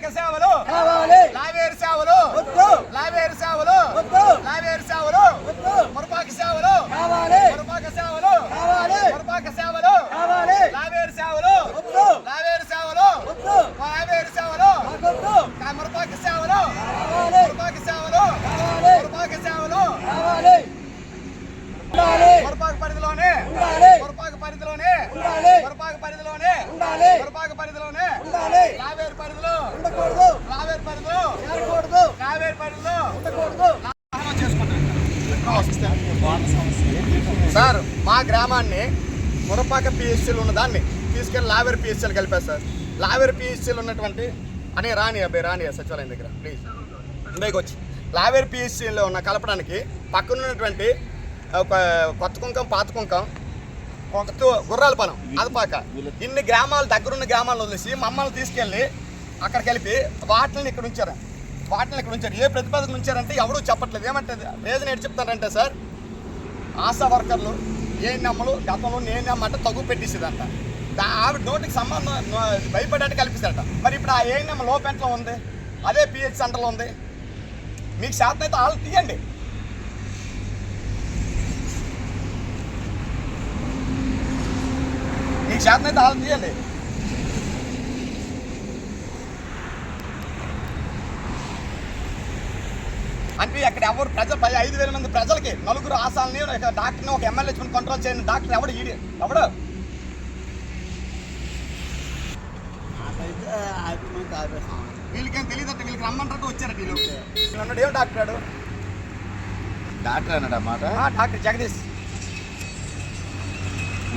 మురపాక సేవలు లావేరు సేవలు లావేరు సేవలు లావేరు సేవలు మురపాక సేవలు మురపాక సేవలు మురపాక సేవలు లావేరు సేవలు లావేరు సేవలు లావేరు సేవలు మురపాక సేవలు మురపాక సేవలు మురపాక సేవలు మురపాక పరిధిలోనే మురపాక పరిధిలోనే మురపాక పరిధిలోనే మురపాక పరిధిలోనే లావేరు పరిధిలో లావేరు పరిధిలో లావేరు పరిధిలో సార్ మా గ్రామాన్ని మురపాక పిహెచ్సీలు ఉన్న దాన్ని తీసుకెళ్ళి లావేరు పిహెచ్సీలు కలిపారు సార్. లావేరు పిహెచ్సీలు ఉన్నటువంటి అనే రాని సచివాలయం దగ్గర ప్లీజ్ ఇందుకు వచ్చి లావేరు పిహెచ్సీలో ఉన్న కలపడానికి పక్కన ఉన్నటువంటి ఒక కొత్త కుంకం పాత కుంకం ఒక గుర్రాల పొలం అదపాక ఇన్ని గ్రామాలు దగ్గరున్న గ్రామాలను వదిలేసి మమ్మల్ని తీసుకెళ్ళి అక్కడ కలిపి వాటిని ఇక్కడ ఉంచారు. ఏ ప్రతిపాదన ఉంచారంటే ఎవరూ చెప్పట్లేదు. ఏమంటే రీజన్ ఏంటి చెప్తారంటే సార్, ఆశా వర్కర్లు ఏఎన్ఎంలు గతంలో ఏఎన్ఎం అంటే తగ్గు పెట్టేసేదంట. ఆవిడ నోటికి సంబంధం భయపడేట్టు కల్పిస్తారట. మరి ఇప్పుడు ఆ ఏఎన్ఎం లోపెంట్లో ఉంది, అదే పిహెచ్ సెంటర్లో ఉంది. మీకు శాతం అయితే వాళ్ళు తీయండి. మీకు శాతం అయితే వాళ్ళు తీయండి. అంటే అక్కడ ఎవరు ప్రజలు 5,000 మంది ప్రజలకి నలుగురు ఆశాలని డాక్టర్ని ఒక ఎమ్మెల్యే కంట్రోల్ చేయని డాక్టర్ ఎవడు వీళ్ళకేం తెలియదంటే వీళ్ళకి రమ్మంటే వచ్చారట. వీళ్ళు అన్నాడు ఏం డాక్టర్ డాక్టర్ అన్నాడు అన్నమాట. డాక్టర్ జగదీష్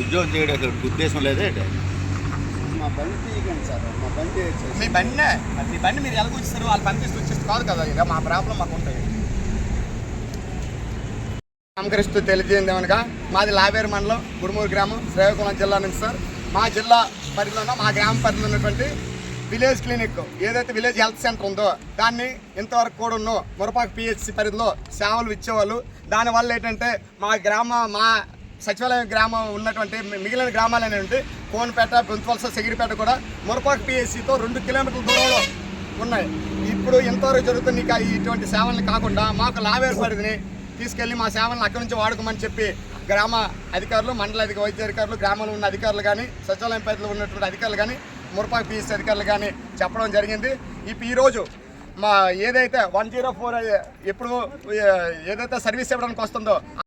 ఉద్యోగం చేయడం ఉద్దేశం లేదే. మా బండి తీయకండి సార్, మా బండి మీ బండి మీరు ఎలాగో వచ్చేస్తారు, వాళ్ళు పంపిస్తూ వచ్చేసి కాదు కదా. ఇక మా ప్రాబ్లం మాకు ఉంటాయి. నామకరిస్తూ తెలియజేయమనగా మాది లావేరు మండలం గుడుమూరు గ్రామం శ్రీకాకుళం జిల్లా నుంచి సార్. మా జిల్లా పరిధిలో మా గ్రామ పరిధిలో ఉన్నటువంటి విలేజ్ క్లినిక్ ఏదైతే విలేజ్ హెల్త్ సెంటర్ ఉందో దాన్ని ఇంతవరకు కూడా ఉన్న మురపాక పిహెచ్సి పరిధిలో సేవలు ఇచ్చేవాళ్ళు. దానివల్ల ఏంటంటే మా సచివాలయం గ్రామం ఉన్నటువంటి మిగిలిన గ్రామాలు అనేటువంటి కోనపేట, బొంతువలస, సెగిరిపేట కూడా మురపాక పిహెచ్సితో 2 కిలోమీటర్ల దూరంలో ఉన్నాయి. ఇప్పుడు ఇంతవరకు జరుగుతున్న ఇటువంటి సేవలను కాకుండా మాకు లావేరు పరిధిని తీసుకెళ్ళి మా సేవలను అక్కడి నుంచి వాడుకోమని చెప్పి గ్రామ అధికారులు, మండల వైద్య అధికారులు, గ్రామంలో ఉన్న అధికారులు కానీ, సచివాలయం పరిధిలో ఉన్నటువంటి అధికారులు కానీ, మురపాక పిహెచ్సి అధికారులు కానీ చెప్పడం జరిగింది. ఈరోజు మా ఏదైతే 104 ఎప్పుడు ఏదైతే సర్వీస్ ఇవ్వడానికి వస్తుందో